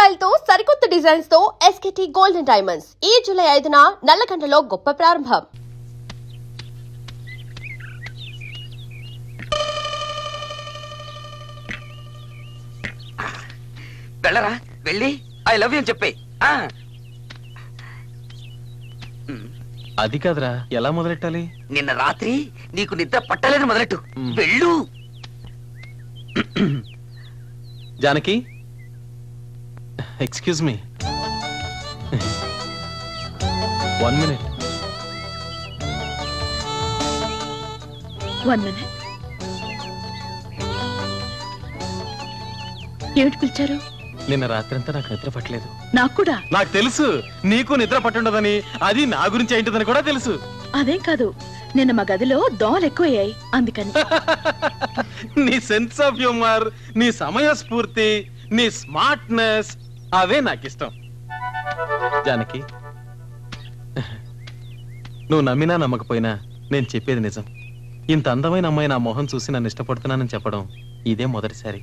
Style తో సరికొత్త designs తో ఎస్కేటీ గోల్డెన్ డైమండ్స్ ఈ జూలై 5న నల్లకంటలో గొప్ప ప్రారంభం. వెళ్ళరా, వెళ్ళి ఐ లవ్ యూ అని చెప్పే. అది కాదురా, ఎలా మొదలెట్టాలి? నిన్న రాత్రి నీకు నిద్ర పట్టలేదు, మొదలెట్టు. వెళ్ళు. Janaki, excuse me, 1 minute. 1 minute. ఏమిటి పిలిచారు? నిన్న రాత్రంతా నాకు నిద్ర పట్టలేదు. నాకు కూడా. నాకు తెలుసు నీకు నిద్ర పట్టుండదని, అది నా గురించి ఏంటిదని కూడా తెలుసు. అదేం కాదు, నిన్న మా గదిలో దోమలు ఎక్కువయ్యాయి, అందుకని. నీ సెన్స్ ఆఫ్ హ్యూమర్, నీ సమయ స్ఫూర్తి, నీ స్మార్ట్నెస్, అవే నాకు ఇష్టం. జానకి, నువ్వు నమ్మినా నమ్మకపోయినా నేను చెప్పేది నిజం. ఇంత అందమైన అమ్మాయి నా మొహం చూసి నన్ను ఇష్టపడుతున్నానని చెప్పడం ఇదే మొదటిసారి.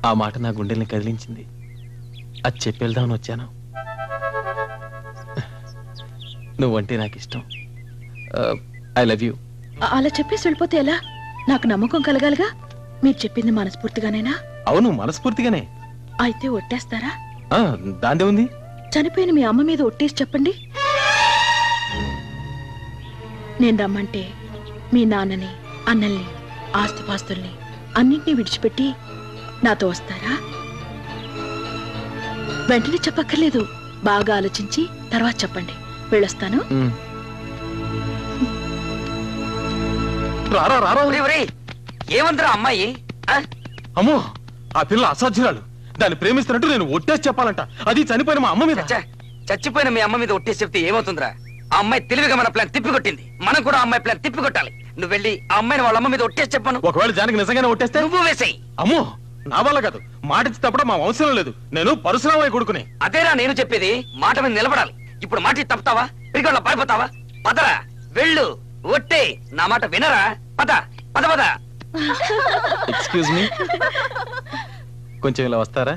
ఆ మాట నా గుండెల్ని కదిలించింది. అది చెప్పేద్దామని వచ్చాను. నువ్వంటే నాకు ఇష్టం. I love you. అలా చెప్పేసి వెళ్ళిపోతే ఎలా? నాకు నమ్మకం కలగాలిగా. మీరు చెప్పింది మనస్ఫూర్తిగానేనా? అవును, మనస్ఫూర్తిగానే. అయితే ఒట్టేస్తారా? దాందే ఉంది. చనిపోయిన మీ అమ్మ మీద ఒట్టేసి చెప్పండి. నేను రమ్మంటే మీ నాన్నని, అన్నల్ని, ఆస్తిపాస్తుల్ని అన్నింటినీ విడిచిపెట్టి నాతో వస్తారా? వెంటనే చెప్పక్కర్లేదు, బాగా ఆలోచించి తర్వాత చెప్పండి. వెళ్ళొస్తాను. ఏమందరా అమ్మాయి? అమ్మో, ఆ పిల్ల అసాధ్యురాలు. దాన్ని ప్రేమిస్తున్నట్టు నేను ఒట్టేసి చెప్పాలంట, అది చనిపోయిన మా అమ్మ మీద. చచ్చిపోయిన మీ అమ్మ మీద ఒట్టేసి చెప్తే ఏమవుతుందిరా? ఆ అమ్మాయి తెలివిగా మన ప్లాన్ తిప్పికొట్టింది. మనం కూడా ఆ అమ్మాయి ప్లాన్ తిప్పికొట్టాలి. నువ్వు వెళ్ళి ఆ అమ్మాయిని వాళ్ళ అమ్మ మీద ఒట్టేసి చెప్పను. ఒకవేళ జానకి నిజంగానే ఒట్టేస్తే నువ్వు వేసేయి. అమ్మో, నా వల్ల కాదు. మాట ఇచ్చి తప్పడం మా వంశంలో లేదు. నేను పరశురామయ్య కొడుకునే. అదేరా నేను చెప్పేది, మాట మీద నిలబడాలి. ఇప్పుడు మాట ఇచ్చి తప్పుతావా? పిరిగొళ్ళ పారిపోతావా? పదరా, వెళ్ళు, ఒట్టే. నా మాట వినరా? పద పద పద. ఎక్స్క్యూజ్ మీ, కొంచెం ఇలా వస్తారా?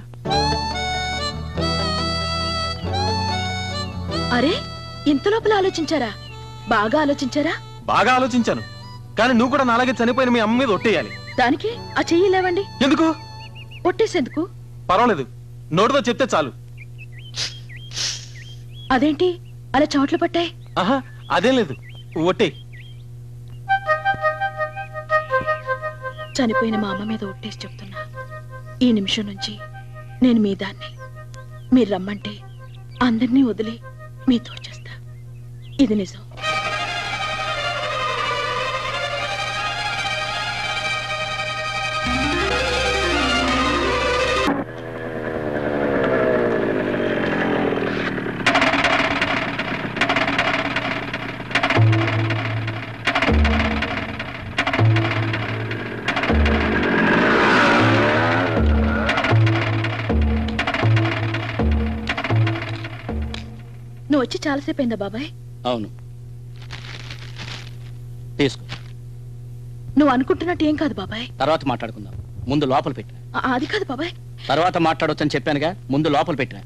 అరే, ఇంత లోపల ఆలోచించారా? బాగా ఆలోచించారా? బాగా ఆలోచించాను, కానీ నువ్వు కూడా నాలాగే చనిపోయిన మీ అమ్మ మీద ఒట్టేయాలి. దానికి ఆ చెయ్యి లేవండి. ఎందుకు? ఒట్టేసేందుకు? పర్వాలేదు, నోటితో చెప్తే చాలు. అదేంటి అలా చోట్లు పట్టాయి? ఆహా, అదేం లేదు, ఒట్టే. చనిపోయిన మా అమ్మ మీద ఒట్టేసి చెప్తున్నా, ఈ నిమిషం నుంచి నేను మీ దాన్ని. మీరు రమ్మంటే అందరినీ వదిలి మీతో వచ్చేస్తా. ఇది నిజం. నువ్వు వచ్చి చాలాసేపు అయిందా బాబాయ్? అవును, తీసుకో. నువ్వు అనుకుంటున్నట్టు ఏం కాదు బాబాయ్. తర్వాత మాట్లాడుకుందాం, ముందు లోపల పెట్టిన. అది కాదు బాబాయ్. తర్వాత మాట్లాడొచ్చని చెప్పానుగా, ముందు లోపల పెట్టిన.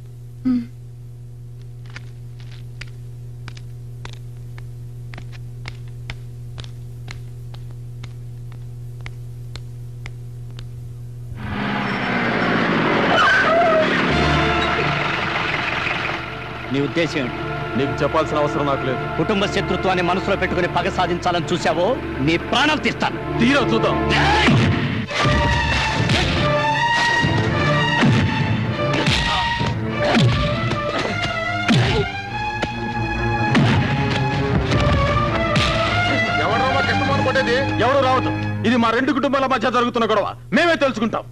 నీ ఉద్దేశం ఏంటి? నీకు చెప్పాల్సిన అవసరం నాకు లేదు. కుటుంబ శత్రుత్వాన్ని మనసులో పెట్టుకుని పగ సాధించాలని చూసావో, నీ ప్రాణాలు తీస్తాను. తీరా చూద్దాం. ఎవరు రావద్దు. ఇది మా 2 కుటుంబాల మధ్య జరుగుతున్న గొడవ. మేమే తెలుసుకుంటాం.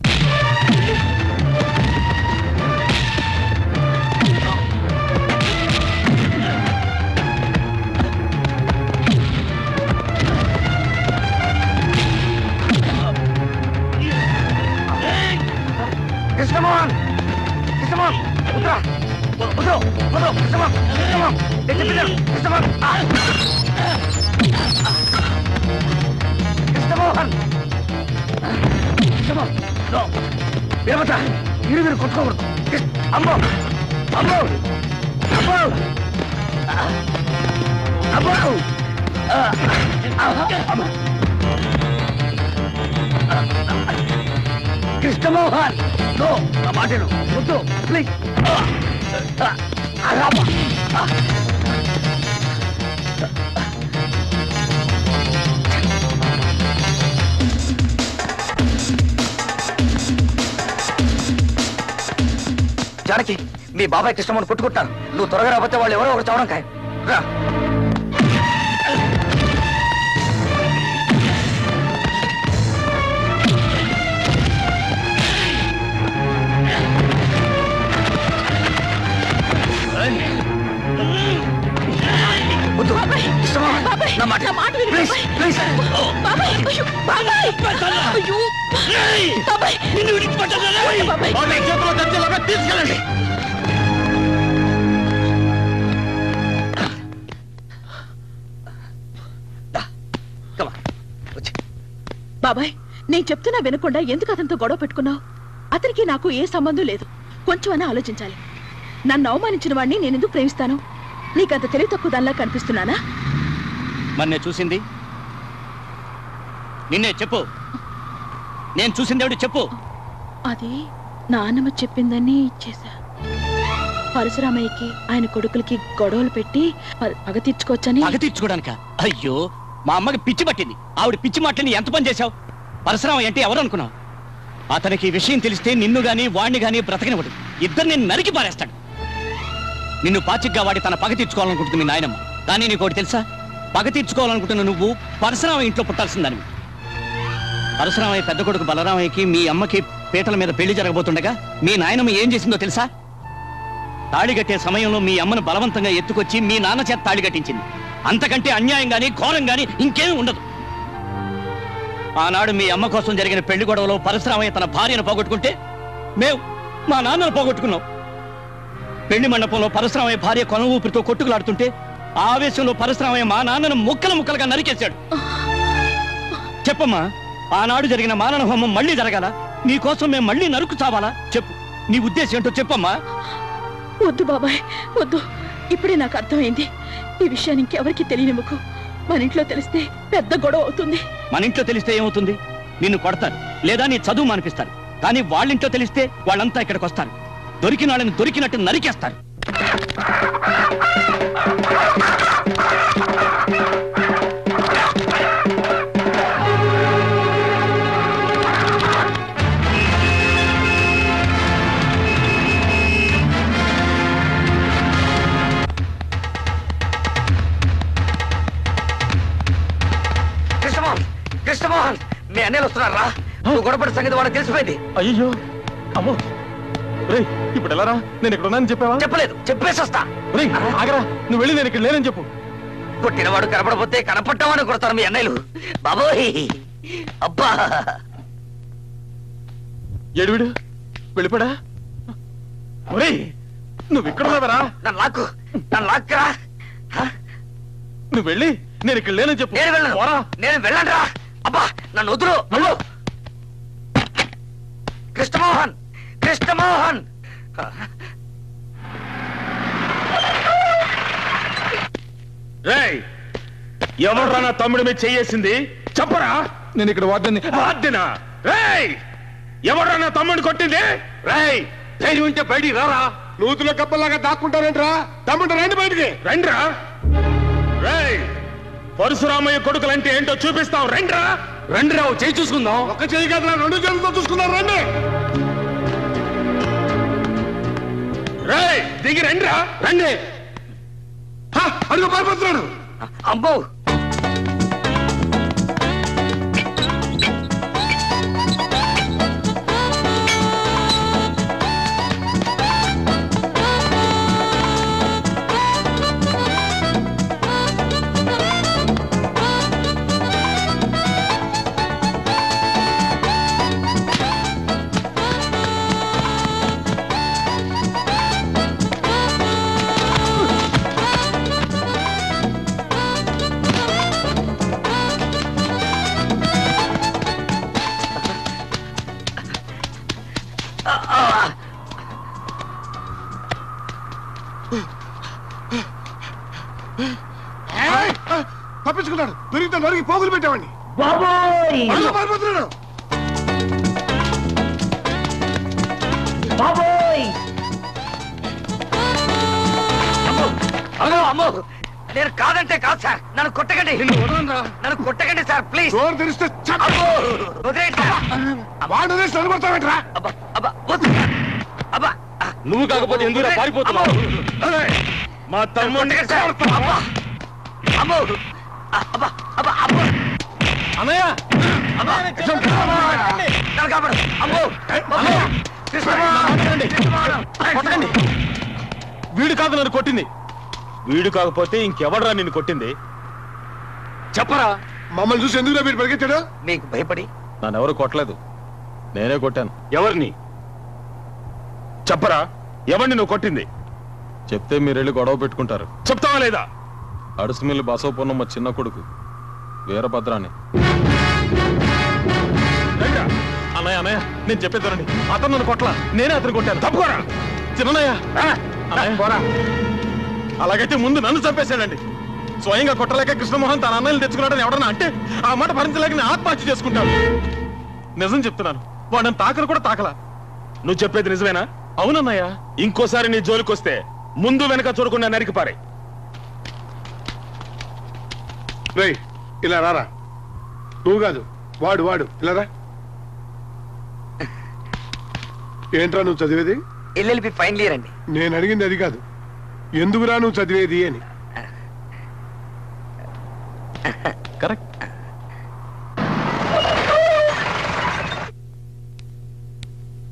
కృష్ణమోహన్, కృష్ణమోహన్, వదరా, వదరు, వదరు, కృష్ణమోహన్, కృష్ణమోహన్, కృష్ణమోహన్, కృష్ణమోహన్, కృష్ణమోహన్, వీరభద్ర, ఇరుగురు కొట్టుకోకూడదు. అమ్మో అమ్మో అమ్మో అమ్మో కృష్ణమోహన్ నా మాటను వద్దు ప్లీజ్. జానకి మీ బాబాయ్ కృష్ణమోహన్ కొట్టుకుంటాను. నువ్వు త్వరగా రాబోతే వాళ్ళు ఎవరో ఒకరు చవడం ఖాయం. రా. వద్దు. కృష్ణమోహన్, నా మాట విను ప్లీజ్ బాబాయ్. ప్లీజ్. బాబాయ్, అయ్యో, బాబాయ్. అయ్యో. బాబాయ్. బాబాయ్. వాళ్ళ చేతిలో తెచ్చేలాగా తీసుకెళ్ళండి. బాబాయ్, నేను చెప్తున్నా వినకుండా ఎందుకు అతనితో గొడవ పెట్టుకున్నావు? అతనికి నాకు ఏ సంబంధం లేదు. కొంచెమైనా ఆలోచించాలి. నన్ను అవమానించిన వాడిని నేను ఎందుకు ప్రేమిస్తాను? నీకంత తెలివి తక్కువ దానిలా కనిపిస్తున్నానా? మరి నేను చూసింది నిన్నే చెప్పు. నేను చూసింది ఎవడు చెప్పు. అది నాన్నమ్మ చెప్పిందని ఇచ్చేశా. పరశురామయ్యకి ఆయన కొడుకులకి గొడవలు పెట్టి పగ తీర్చుకోవచ్చని. పగ తీర్చుకోవడానిక? అయ్యో, మా అమ్మకి పిచ్చి పట్టింది. ఆవిడ పిచ్చి మాటని ఎంత పని చేశావు? పరశురామయ్య అంటే ఎవరు అనుకున్నావు? అతనికి ఈ విషయం తెలిస్తే నిన్ను గాని వాణ్ణి గాని బ్రతకనివ్వడు. ఇద్దరు నేను నరికి పారేస్తాడు. నిన్ను పాచిగ్గా వాడి తన పగ తీర్చుకోవాలనుకుంటుంది మీ నాయనమ్మ. కానీ నీకు ఒకటి తెలుసా? పగ తీర్చుకోవాలనుకుంటున్న నువ్వు పరశురామయ్య ఇంట్లో పుట్టాల్సిందానివి. పరశురామయ్య పెద్ద కొడుకు బలరామయ్యకి మీ అమ్మకి పీటల మీద పెళ్లి జరగబోతుండగా మీ నాయనమ్మ ఏం చేసిందో తెలుసా? తాళిగట్టే సమయంలో మీ అమ్మను బలవంతంగా ఎత్తుకొచ్చి మీ నాన్న చేత తాళి కట్టించింది. అంతకంటే అన్యాయం గాని ఘోరం గాని ఇంకేమీ ఉండదు. ఆనాడు మీ అమ్మ కోసం జరిగిన పెళ్లి గొడవలో పరశురామయ్య తన భార్యను పోగొట్టుకుంటే మేము మా నాన్నను పోగొట్టుకున్నాం. పెళ్లి మండపంలో పరశురామయ్య భార్య కొన ఊపిరితో కొట్టుకులాడుతుంటే ఆవేశంలో పరశురామయ్య మా నాన్నను ముక్కలు ముక్కలుగా నరికేశాడు. చెప్పమ్మా, ఆనాడు జరిగిన మానవ హోమం మళ్ళీ జరగాల? నీకోసం మేము మళ్ళీ నరుకు చావాలా? చెప్పు, నీ ఉద్దేశం ఏంటో చెప్పమ్మా. వద్దు బాబాయ్, వద్దు. ఇప్పుడే నాకు అర్థమైంది. ఈ విషయాన్ని ఇంకెవరికి తెలియనివ్వకు. మన ఇంట్లో తెలిస్తే పెద్ద గొడవ అవుతుంది. మన ఇంట్లో తెలిస్తే ఏమవుతుంది? నిన్ను కొడతారు, లేదా నీ చదువు మానిపిస్తారు. కానీ వాళ్ళింట్లో తెలిస్తే వాళ్ళంతా ఇక్కడికి వస్తారు. దొరికిన వాళ్ళని దొరికినట్టు నరికేస్తారు. కృష్ణమోహన్, కృష్ణమోహన్, మీ అన్నయ్యలు వస్తున్నారా? నువ్వు గొడవపడి సంగతి వాళ్ళకి తెలిసిపోయింది. అయ్యో అమ్మో, రేయ్ ఇప్పుడు ఎలా రా? నేను ఇక్కడ ఉన్నానని చెప్పావా? చెప్పలేదు, చెప్పేసి వస్తా. రేయ్ ఆగరా, నువ్వు వెళ్ళి నేను ఇక్కడ లేనని చెప్పు. కొట్టినవాడు కనపడపోతే కనపడ్డామని కొడతారు మీ అన్నయ్యలు. బాబోయ్, అబ్బా. ఏడువిడు వెళ్ళిపోడా? ఒరేయ్ నువ్వు ఇక్కడ ఉన్నావరా? నన్ను లాక్కరా. నువ్వు వెళ్ళి నేను ఇక్కడ లేనని చెప్పు. నేను వెళ్ళను, పోరా. నేను వెళ్ళను రా. అబ్బా, నన్ను వదులు. వెళ్ళు. కృష్ణమోహన్, కృష్ణమోహన్. రేయ్ ఎవడ్రా నా తమ్ముడి మీద చెయ్యేసింది? చెప్పరా. నేను ఇక్కడ వాద్యనా? రేయ్ ఎవడ్రా నా తమ్ముడిని కొట్టింది? రేయ్ ధైర్యం ఉంటే బయటికి రారా. నూతులో కప్పలాగా దాక్కుంటారేంట్రా? తమ్ముడు రండి బయటికి. రండిరా. రేయ్ పరశురామయ్య కొడుకులంటే ఏంటో చూపిస్తాం. రండిరా. రండిరా, చేయి చూసుకుందాం. ఒక్క చేయి కదా, రెండు చేతులతో చూసుకుందాం. రండి. రేయ్ దిగి రండిరా. రండి. అడుగు పారిపోతున్నాడు. అమ్మో, తప్పించుకున్నాడు. దొరికితే నరికి పోగులు పెట్టేవాడిని. బాబోయ్ అదిగో పారిపోతున్నాడు. బాబోయ్ అమ్మో అమ్మో నేను కాదంటే కాదు సార్, నన్ను కొట్టకండి, నన్ను కొట్టకండి సార్ ప్లీజ్. డోర్ తెరిస్తే చక్క. అబ్బో వదిలేయండి సార్. వాడు తెరిచి నిలబడతావేంట్రా? అబ్బా అబ్బా వద్దు సార్. అబ్బా నువ్వు కాకపోతే ఎందుకు పారిపోతున్నావు? ఏయ్, మా తమ్ముడిని కొట్టకండి సార్. అబ్బా అమ్మో అబ్బా అబ్బా అబ్బో అన్నయ్య అబ్బా నన్ను కాపాడు. అమ్మో అమ్మో కొట్టకండి. వీడు కాదు నన్ను కొట్టింది. వీడు కాకపోతే ఇంకెవడరా నిన్ను కొట్టింది? చెప్పరా. మమ్మల్ని చూసి ఎందుకు మీరు పరిగెత్తాడు? మీకు భయపడి నన్ను ఎవరు కొట్టలేదు, నేనే కొట్టాను. ఎవరిని చెప్పరా? ఎవరిని నువ్వు కొట్టింది? చెప్తే మీరు వెళ్ళి గొడవ పెట్టుకుంటారు. చెప్తావా లేదా? అడుసుమిల్లి బసవపూర్ణమ్మ చిన్న కొడుకు వీరభద్రాన్ని. అన్నయ్య అన్నయ్య నేను చెప్పేదానండి, అతను నన్ను కొట్ల, నేనే అతను కొట్టాను. తప్పుకోరా చిన్నయ్య. అలాగైతే ముందు నన్ను చంపేశాడండి. స్వయంగా కొట్టలేక కృష్ణమోహన్ తన అన్నయ్యలు తెచ్చుకున్నాడని ఎవడన్నా అంటే ఆ మాట భరించలేక నేను ఆత్మహత్య చేసుకుంటాను. నిజం చెప్తున్నాను, వాడని తాకలు కూడా తాకలా. నువ్వు చెప్పేది నిజమేనా? అవునన్నయ్య. ఇంకోసారి నీ జోలికి వస్తే ముందు వెనక చూడకుండా నరికి పారే. రేయ్ ఇలా రారా. నువ్వు కాదు వాడు వాడు ఇలా రా. ఏంట్రా నువ్వు చదివేది? ఎల్ఎల్బి ఫైనల్ ఇయర్ అండి. నేను అడిగింది అది కాదు, ఎందుకురా నువ్వు చదివేది అని. కరెక్ట్.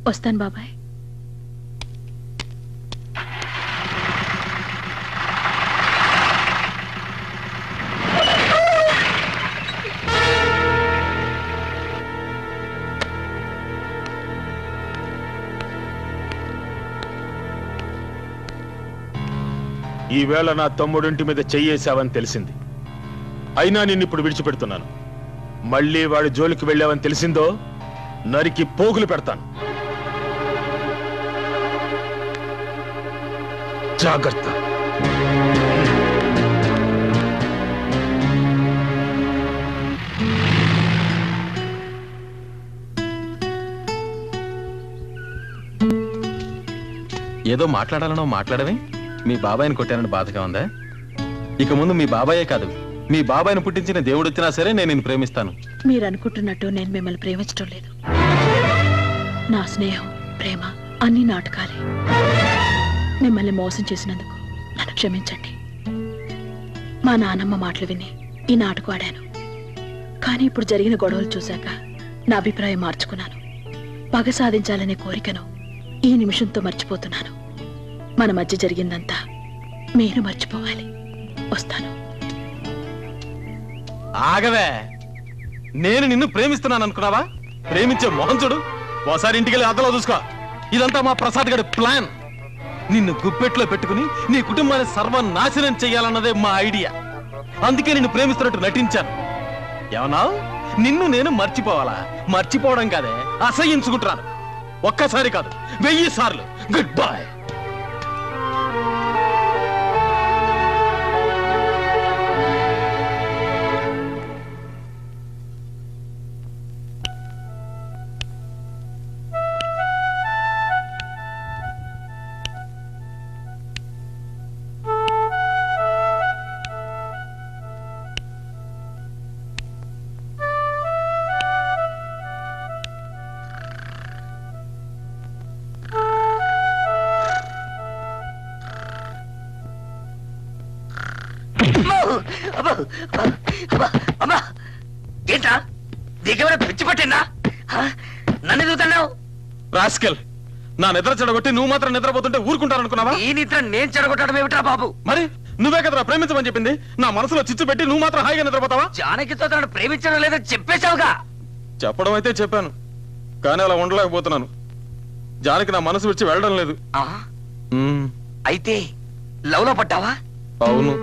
వస్తాను బాబాయ్. ఈవేళ నా తమ్ముడింటి మీద చెయ్యేశావని తెలిసింది. అయినా నిన్నిప్పుడు విడిచిపెడుతున్నాను. మళ్ళీ వాడి జోలికి వెళ్ళావని తెలిసిందో నరికి పోగులు పెడతాను. జాగ్రత్త. ఏదో మాట్లాడాలనో మాట్లాడమే. మీ బాబాయిని కొట్టానని బాధగా ఉందా? ఇక ముందు మీ బాబాయే కాదు, మీ బాబాయిని పుట్టించిన దేవుడు వచ్చినా సరే నేను నిన్ను ప్రేమిస్తాను. మీరు అనుకుంటున్నట్టు నేను మిమ్మల్ని ప్రేమించడం లేదు. నా స్నేహం ప్రేమ అన్ని నాటకాలే. మిమ్మల్ని మోసం చేసినందుకు నన్ను క్షమించండి. మా నానమ్మ మాటలు విని ఈ నాటకం ఆడాను. కానీ ఇప్పుడు జరిగిన గొడవలు చూశాక నా అభిప్రాయం మార్చుకున్నాను. పగ సాధించాలనే కోరికను ఈ నిమిషంతో మర్చిపోతున్నాను. మన మధ్య జరిగిందంతా మీరు మర్చిపోవాలి. వస్తాను. ఆగవే, నేను నిన్ను ప్రేమిస్తున్నాను అనుకున్నావా? ప్రేమించే మొహం చూడు. ఓసారి ఇంటికి వెళ్ళి అద్దలో చూసుకో. ఇదంతా మా ప్రసాద్ గడి ప్లాన్. నిన్ను గుప్పెట్లో పెట్టుకుని నీ కుటుంబాన్ని సర్వనాశనం చెయ్యాలన్నదే మా ఐడియా. అందుకే నిన్ను ప్రేమిస్తున్నట్టు నటించాను. ఏమన్నా నిన్ను నేను మర్చిపోవాలా? మర్చిపోవడం కాదే, అసహించుకుంటున్నాను. ఒక్కసారి కాదు 1000 సార్లు. Good bye. అమ్మా ఏంటా దిగవర పిచ్చి పట్టిందా? నన్ను ఎదుగుతున్నావు రాస్కెల్. నా నిద్ర చెడగొట్టి నువ్వు మాత్రం నిద్రపోతుంటే ఊరుకుంటారనుకున్నావా? ఈ నిద్ర నేను చెడగొట్టడం ఏమిట్రా బాబు? మరి నువ్వే కదరా ప్రేమించమని చెప్పింది. నా మనసులో చిచ్చు పెట్టి నువ్వు మాత్రం హాయిగా నిద్రపోతావా? జానకితో తనను ప్రేమించడం లేదో చెప్పేశావుగా. చెప్పడం అయితే చెప్పాను, కానీ అలా ఉండలేకపోతున్నాను. జానకి నా మనసు విడిచి వెళ్ళడం లేదు. ఆ, అయితే లవ్ లో పడ్డావా? అవును.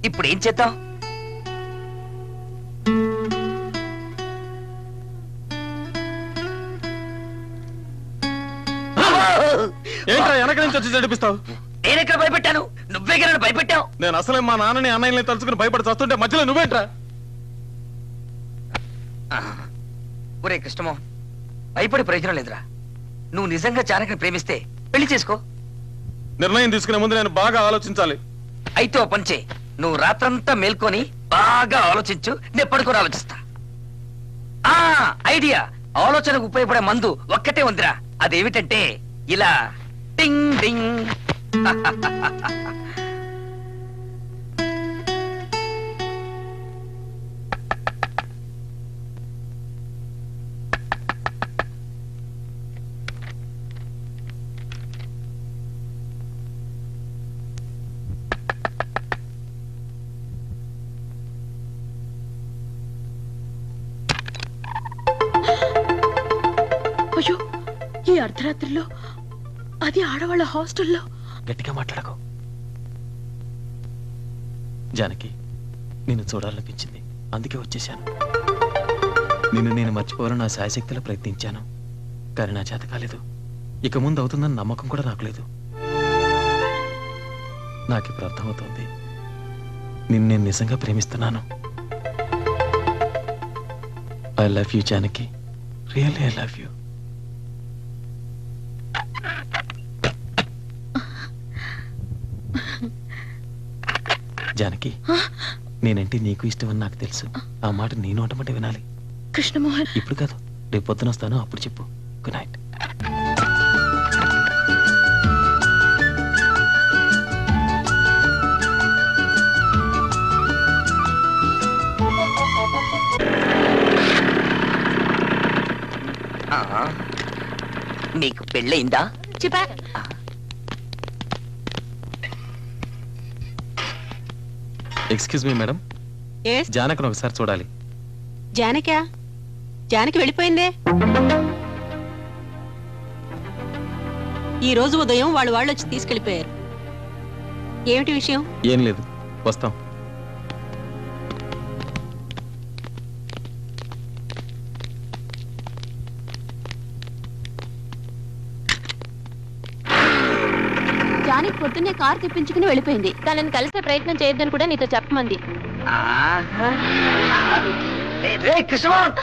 ఇప్పుడు ఏం చేద్దాం? ఏంట్రా వెనక నుంచి వచ్చి నడిపిస్తావు? నేనెక్కడ భయపెట్టాను? నువ్వే నువ్వే నన్ను భయపెట్టావు. నేను అసలే మా నాన్నని అన్నయ్యని తలుచుకుని భయపడి చస్తుంటే మధ్యలో నువ్వేంట్రా? ఒరే కృష్ణమోహన్, భయపడి ప్రయోజనం లేదురా. నువ్వు నిజంగా జానకిని ప్రేమిస్తే పెళ్లి చేసుకో. నిర్ణయం తీసుకునే ముందు నేను బాగా ఆలోచించాలి. అయితే ఓ పని చేయి, నువ్వు రాత్రంతా మేల్కొని బాగా ఆలోచించు, నేను పడుకొని ఆలోచిస్తా. ఐడియా, ఆలోచనకు ఉపయోగపడే మందు ఒక్కటే ఉందిరా. అదేమిటంటే ఇలా టింగ్ టింగ్. అయ్యో, ఈ అర్ధరాత్రిలో, అది ఆడవాళ్ళ హాస్టల్లో. గట్టిగా మాట్లాడకు జానకి. నిన్ను చూడాలనిపించింది, అందుకే వచ్చేసాను. నిన్ను నేను మర్చిపోవాలని నా శాయశక్తిలో ప్రయత్నించాను, కానీ నా చేత కాలేదు. ఇక ముందు అవుతుందని నమ్మకం కూడా నాకు లేదు. నాకు ఇప్పుడు అర్థమవుతోంది, నిన్ను నేను నిజంగా ప్రేమిస్తున్నాను. I love you Janaki, really I love you. Janaki, నేనంటే నీకు ఇష్టమని నాకు తెలుసు. ఆ మాట నీ నోటమంటే వినాలి. కృష్ణమోహన్, ఇప్పుడు కాదు, రేపు పొద్దున వస్తాను, అప్పుడు చెప్పు. Good night. నీకు పెళ్ళయిందా? చెప్పా. ఎక్స్క్యూజ్ మీ మేడం, జానకిని ఒకసారి చూడాలి. జానకా? జానకి వెళ్ళిపోయిందే. ఈ రోజు ఉదయం వాళ్ళు వచ్చి తీసుకెళ్లిపోయారు. ఏమిటి విషయం? ఏం లేదు, వస్తాం. జానకి పొద్దున్నే కారు తెప్పించుకుని వెళ్ళిపోయింది. తనని కలిసే ప్రయత్నం చేయొద్దని కూడా నీతో చెప్పమంది. కృష్ణమోహన్,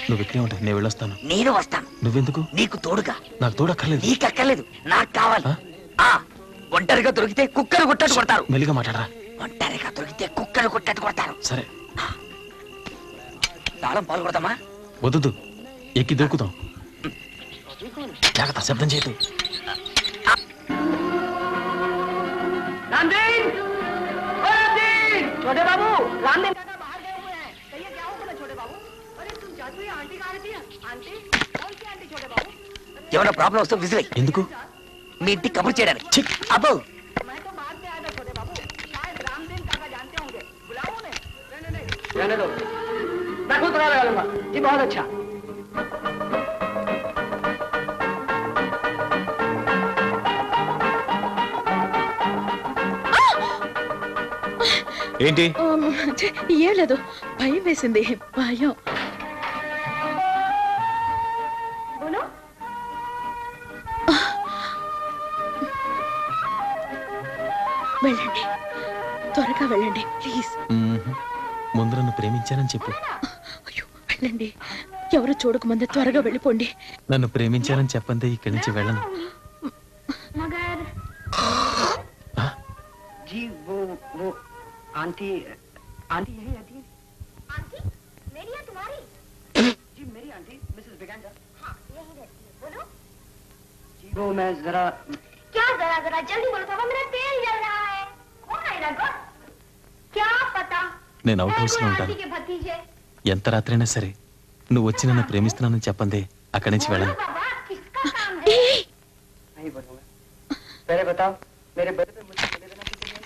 నువ్వు ఇక్కడే ఉంటా, నేను వెళ్ళొస్తాను. నేను వస్తాను. నువ్వెందుకు? నీకు తోడుగా. నాకు తోడక్కర్లేదు. నీకు అక్కర్లేదు, నాకు కావాలి. ఒంటరిగా దొరికితే కుక్కలు కొట్టట్టు కొడతారు. మెల్లిగా మాట్లాడరా. ఒంటరిగా దొరికితే కుక్కలు కొట్టట్టు కొడతారు. సరే, తాళం పాలు కొడతామా? వద్దు, ఎక్కి దొరుకుతాం. జాగ్రత్త, శబ్దం చేయదు. ఏమైనా ప్రాబ్లం వస్తే విజిల్. ఎందుకు? మీ ఇంటికి కబుర్ చేయడానికి. అబ్బో, ఏంటి? ఏం లేదు, భయం వేసింది. భయం. వెళ్ళండి, త్వరగా వెళ్ళండి ప్లీజ్. ముందు నన్ను ప్రేమించానని చెప్పు. అయ్యో, వెళ్ళండి, ఎవరు చూడకముందే త్వరగా వెళ్ళిపోండి. నన్ను ప్రేమించానని చెప్పందే ఇక్కడి నుంచి వెళ్ళను. आंटी आंटी यही आती है। आंटी मेरी या तुम्हारी? जी मेरी आंटी मिसेस बिगेंडा। हाँ यही रहती है। बोलो। जी वो मैं जरा। क्या जरा जरा जल्दी बोलो पापा, मेरा तेल जल रहा है। कौन आएगा गो? क्या पता। నేను అవుట్ హౌస్ లో ఉంటాను. ఎంత రాత్రైనా సరే నువ్వు వచ్చి నన్ను ప్రేమిస్తున్నానని చెప్పందే అక్కడి నుంచి వెళ్ళను. बोलूंगा। पहले बताओ मेरे बड़े पे मुझे बोले देना किसी ने?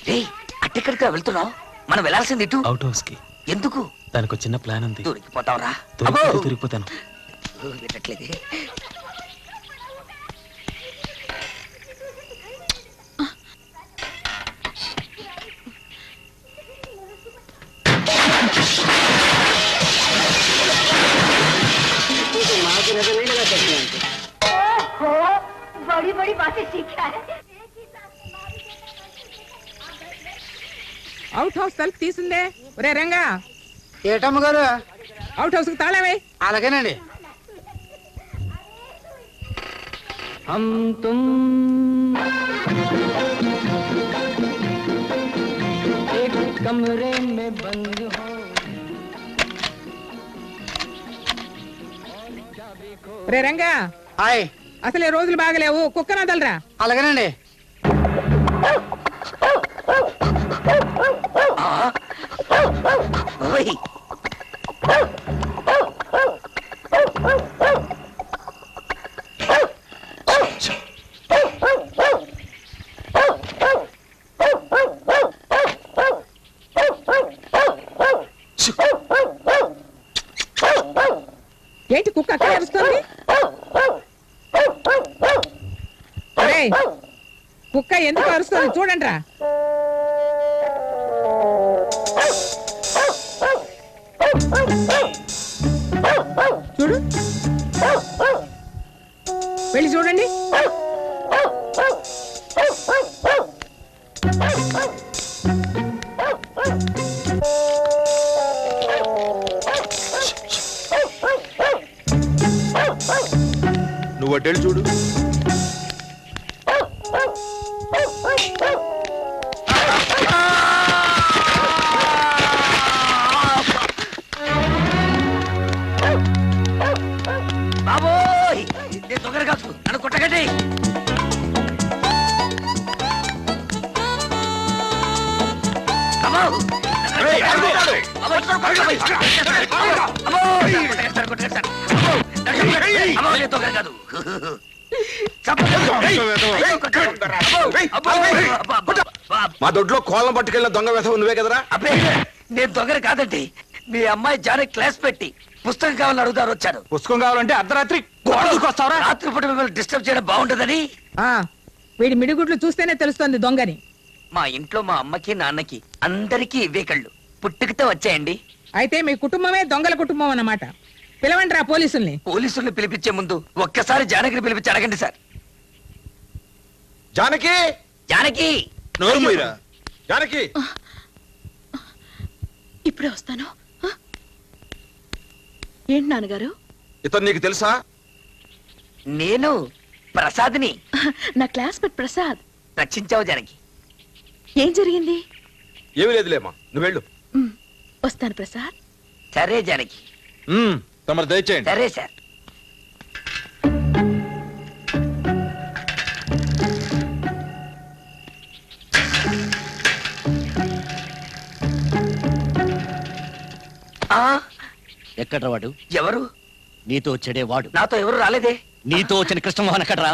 రేయ్ అట్టెక్కడికి వెళ్తున్నావు? మనం వెళ్ళాల్సింది ఇటు. అవుట్ హౌస్ కి. ఎందుకు? దానికి ఒక చిన్న ప్లాన్ ఉంది. దొరికిపోతావురా? దొరికిపోతాను. వినట్లేదే. बड़ी बड़ी बातें सीखा है। అవుట్ హౌస్ తలుపు తీసిందే. ఒరే రంగా, ఏటమ్మ గారు? అవుట్ హౌస్ కి తాళమే. అలాగేనండి. हम तुम एक कमरे में बंद हो। ఒరే రంగా, హాయ్. అసలే రోజులు బాగలేవు, కుక్కన వదలరా. అలాగేనండి. ఓయ్ ఏంటి కుక్క అక్కడ అరుస్తుంది? ఒరేయ్, కుక్క ఎందుకు అరుస్తుంది చూడండి రా. చూడు, వెళ్ళి చూడండి. నువ్వు అడ్డేళ్ళు చూడు. బాబోయ్ నేను దొంగలు కాదు, నన్ను కొట్టకండి. మా దొడ్లో కోళ్ళం పట్టుకెళ్ళిన దొంగ వేసవు నువ్వే కదరా? అబ్బే నేను దొంగలు కాదండి. మీ అమ్మాయి జానే క్లాస్ పెట్టి పుస్తకం కావాలని అడుగుతారు వచ్చాను. పుస్తకం కావాలంటే అర్ధరాత్రి గోడకొస్తావరా? రాత్రిపూట మిమ్మల్ని డిస్టర్బ్ చేయడం బాగుంటుందని. ఆ వీడి మిడిగుడ్లు చూస్తేనే తెలుస్తోంది దొంగని. మా ఇంట్లో మా అమ్మకి నాన్నకి అందరికీ ఇవే కళ్ళు పుట్టుకతో వచ్చాయండి. అయితే మీ కుటుంబమే దొంగల కుటుంబం అన్నమాట. పిలవండి రా పోలీసుల్ని. పోలీసుల్ని పిలిపించే ముందు ఒక్కసారి జానకిని పిలిపించి అడగండి సార్. జానకి, జానకి నోరు మూయరా. జానకి, ఇప్పుడే వస్తాను. ఏంటి నాన్నగారు? ఇతను నీకు తెలుసా? నేను ప్రసాద్ని. నా క్లాస్మేట్ ప్రసాద్. రక్షించావు జానకి. ఏం జరిగింది? ఏమీ లేదులేమ్మా, నువ్వు వెళ్ళు. వస్తాను ప్రసాద్. సరే జానకి. తమరు దయచేయండి. సరే సార్. ఎక్కడ్రా వాడు? ఎవరు? నీతో వచ్చాడే వాడు. నాతో ఎవరు రాలేదే. నీతో వచ్చిన కృష్ణమోహన్ ఎక్కడ్రా?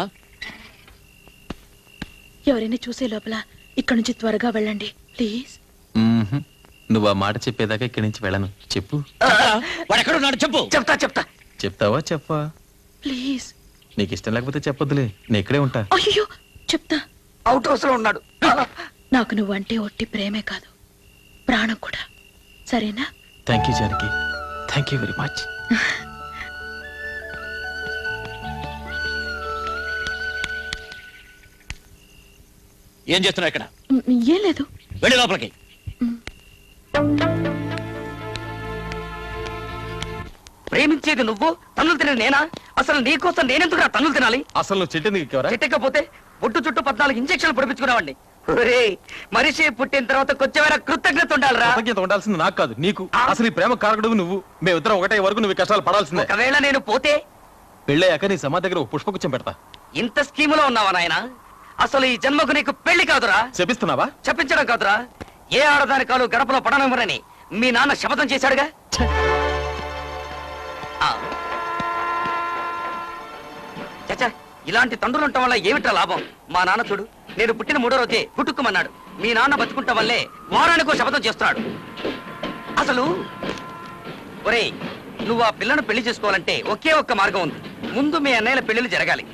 ఎవరైనా చూసే లోపల ఇక్కడ నుంచి త్వరగా వెళ్ళండి ప్లీజ్. నువ్వు ఆ మాట చెప్పేదాకా ఇక్కడి నుంచి వెళ్ళను. చెప్పు. వాడు ఎక్కడున్నాడు చెప్పు. చెప్తా చెప్తా. చెప్తావా? చెప్పా. ప్లీజ్. నీకు ఇష్టం లేకపోతే చెప్పొద్దులే, నేను ఇక్కడే ఉంటా. అయ్యో చెప్తా. అవుట్ హౌస్ లో ఉన్నాడు. నాకు నువ్వంటే ఒట్టి ప్రేమే కాదు, ప్రాణం కూడా. సరేనా? Thank you Janaki, thank you very much. ఏం చేస్తున్నావు ఇక్కడ? ఏం లేదు. వెళ్ళి లోపలికి. ప్రేమించేది నువ్వు, తన్నులు తినే నేనా? అసలు నీకోసం నేనెందుకు తన్నులు తినాలి? అసలు నువ్వు చెట్టు చెట్టకపోతే ఒట్టు చుట్టూ 14 ఇంజక్షన్లు పొడిపించుకున్నావండి. మనిషి పుట్టిన తర్వాత కొంచెమైనా కృతజ్ఞత ఉండాలిరా. కృతజ్ఞత ఉండాల్సింది నాకు కాదు నీకు. అసలు ఈ ప్రేమ కారకుడు నువ్వు. మేమిద్దరం ఒకటే వరకు నువ్వు కష్టాలు పడాల్సిందే. ఒకవేళ నేను పోతే పెళ్ళయ్యాక నీ సమాధి దగ్గర ఒక పుష్పగుచ్చం పెడతా. ఇంత స్కీములో ఉన్నావా నాయన? అసలు ఈ జన్మకు నీకు పెళ్లి కాదురా. చెప్పిస్తున్నావా? చెప్పించడం కాదురా, ఏ ఆడదాని కాలు గడపలో పడనివ్వరని మీ నాన్న శపథం చేశాడుగా. ఇలాంటి తండ్రులు ఉండటం వల్ల ఏమిట్రా లాభం? మా నాన్న చూడు, నేను పుట్టిన 3వ రోజే పుట్టుకుమన్నాడు. మీ నాన్న బతుకుంటా వల్లే వారానికో శపథం చేస్తున్నాడు. అసలు ఒరేయ్, నువ్వు ఆ పిల్లను పెళ్లి చేసుకోవాలంటే ఒకే ఒక్క మార్గం ఉంది. ముందు మీ అన్నయ్యల పెళ్లిళ్ళు జరగాలి.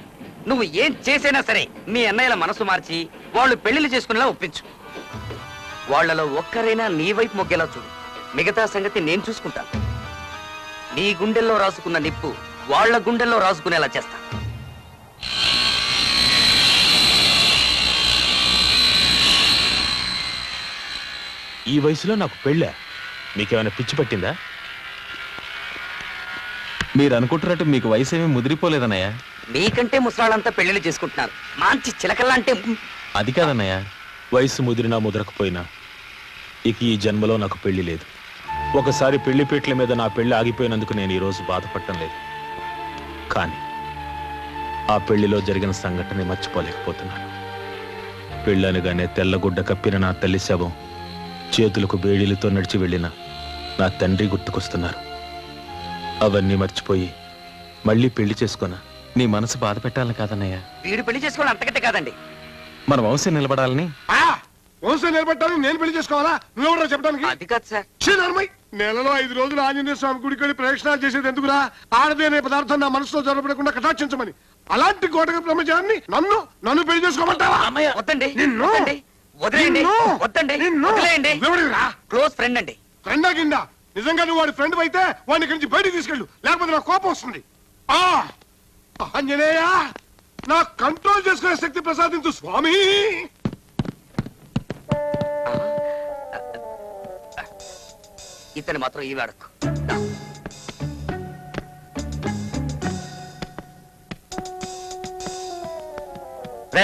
నువ్వు ఏం చేసైనా సరే మీ అన్నయ్యల మనసు మార్చి వాళ్ళు పెళ్లిళ్ళు చేసుకునేలా ఒప్పించు. వాళ్లలో ఒక్కరైనా నీ వైపు మొగ్గేలా చూడు. మిగతా సంగతి నేను చూసుకుంటాను. నీ గుండెల్లో రాసుకున్న నిప్పు వాళ్ళ గుండెల్లో రాసుకునేలా చేస్తా. ఈ వయసులో నాకు పెళ్ళా? మీకేమైనా పిచ్చి పట్టిందా? మీరు అనుకుంటున్నట్టు మీకు వయసు ఏమీ ముదిరిపోలేదన్నయ్య. మీకంటే ముసలాళ్ళంతా పెళ్లిళ్ళు చేసుకుంటున్నారు. మంచి చిలకల్లా అంటే అది కాదన్నయ్య. వయసు ముదిరినా ముదరకపోయినా ఇక ఈ జన్మలో నాకు పెళ్లి లేదు. ఒకసారి పెళ్లి పీటల మీద నా పెళ్లి ఆగిపోయినందుకు నేను ఈరోజు బాధపడటం లేదు. కానీ ఆ పెళ్లిలో జరిగిన సంఘటన మర్చిపోలేకపోతున్నాను. పెళ్ళనగానే తెల్లగుడ్డ కప్పిన నా తల్లి శవం, చేతులకు బేడీలతో నడిచి వెళ్ళిన నా తండ్రి గుర్తుకొస్తున్నారు. అవన్నీ మర్చిపోయి మళ్ళీ పెళ్లి చేసుకున్నా. నీ మనసు బాధ పెట్టాలని కాదన్నయ్య, వీడు పెళ్లి చేసుకోవడం అంతకంటే కాదండి. మన వంశం నిలబడాలని. వంశం నిలబెట్టాలి, నేను పెళ్లి చేసుకోవాలా? నువ్వెవరో చెప్పడానికి? అది కాదు సార్. నెలలో 5 రోజులు ఆంజనేయ స్వామి గుడికి వెళ్ళి ప్రదక్షిణాలు చేసేది ఎందుకురా? ఆడది అనే పదార్థం నా మనసులో జరపడకుండా కటాక్షించమని. అలాంటి గోటక బ్రహ్మచారిని నన్ను పెళ్లి చేసుకోమంటావా? వద్దండి, నిన్ను? వద్దండి, వదిలేయండి, నిన్ను? వద్దండి, నిన్ను? వదిలేయండి. ఎవడిరా? క్లోజ్ ఫ్రెండ్ అండి. ఫ్రెండా కింద? నిజంగా నువ్వు వాడి ఫ్రెండ్ అయితే వాడిని ఇక్కడి నుంచి బయటికి తీసుకెళ్ళు, లేకపోతే నాకు కోపం వస్తుంది. ఆంజనేయ, నా కంట్రోల్ చేసుకునే శక్తి ప్రసాదించు స్వామి. ఇతను మాత్రం ఈ వాడకు.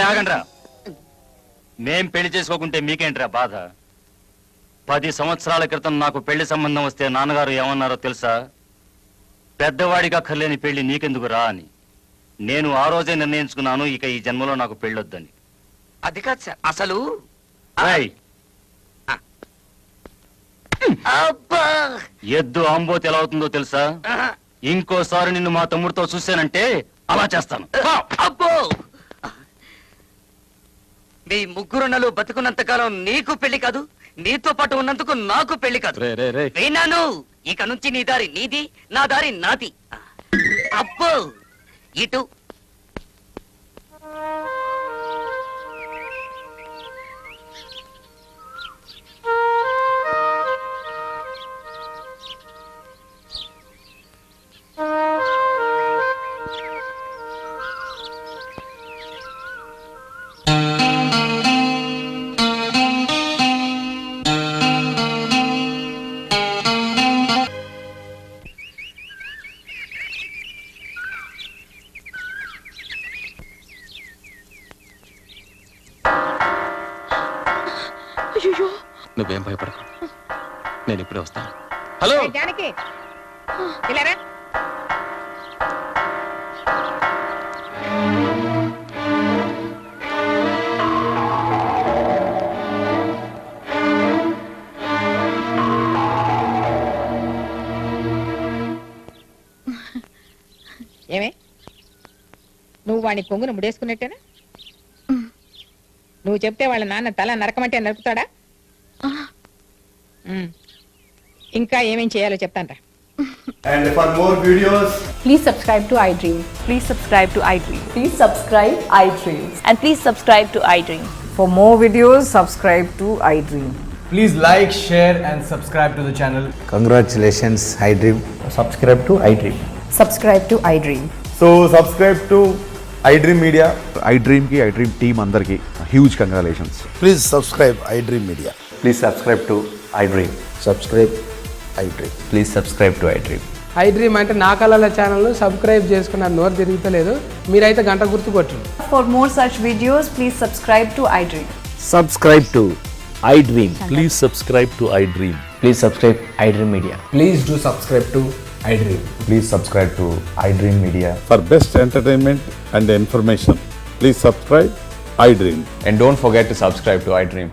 ఆగండ్రా. మేం పెళ్లి చేసుకోకుంటే మీకేంట్రా బాధ? 10 సంవత్సరాల క్రితం నాకు పెళ్లి సంబంధం వస్తే నాన్నగారు ఏమన్నారో తెలుసా? పెద్దవాడిగా ఖర్లేని పెళ్లి నీకెందుకు రా అని. నేను ఆ రోజే నిర్ణయించుకున్నాను, ఇక ఈ జన్మలో నాకు పెళ్ళొద్దని. అది కాదు సార్. అసలు ఏయ్, ఎద్దు ఆంబోతి ఎలా అవుతుందో తెలుసా? ఇంకోసారి నిన్ను మా తమ్ముడితో చూశానంటే అలా చేస్తాను. అబ్బో, మీ ముగ్గురున్నలు బతుకున్నంత కాలం నీకు పెళ్లి కాదు, నీతో పాటు ఉన్నందుకు నాకు పెళ్లి కాదు. విన్నాను. ఇక నుంచి నీ దారి నీది, నా దారి నాది. అబ్బో, ఇటు. అయ్యో, నువ్వేం భయపడకు, నేను ఇప్పుడే వస్తాను. హలో జానకి, ఇలా రా. ఏమే, నువ్వు వాడిని కొంగును ముడేసుకున్నట్టేనా? నువ్వు చెప్తే వాళ్ళ నాన్న తల నరకమంటే నరుకుతాడా? ఇంకా ఏమేం చేయాలో చెప్తాను. And for more videos, please subscribe to iDream. Please subscribe to iDream. Please subscribe iDream. And please subscribe to iDream. For more videos, subscribe to iDream. please like, share and subscribe to the channel. Congratulations, iDream. Subscribe to iDream. Subscribe to iDream. So subscribe to iDream Media. iDream ki iDream team andarki huge congratulations. Please subscribe iDream Media. Please subscribe to iDream. Subscribe iDream. Please subscribe to iDream. iDream అంటే నా కళల channel subscribe చేసుకున్న నోరు తిరుగుతలేదు. మీరైతే గంట గుర్తు కొట్టండి. For more such videos, please subscribe to iDream. Subscribe to iDream. Please subscribe to iDream. Please subscribe iDream Media. Please do subscribe to iDream. Please subscribe to iDream Media. For best entertainment and information, please subscribe iDream. And don't forget to subscribe to iDream.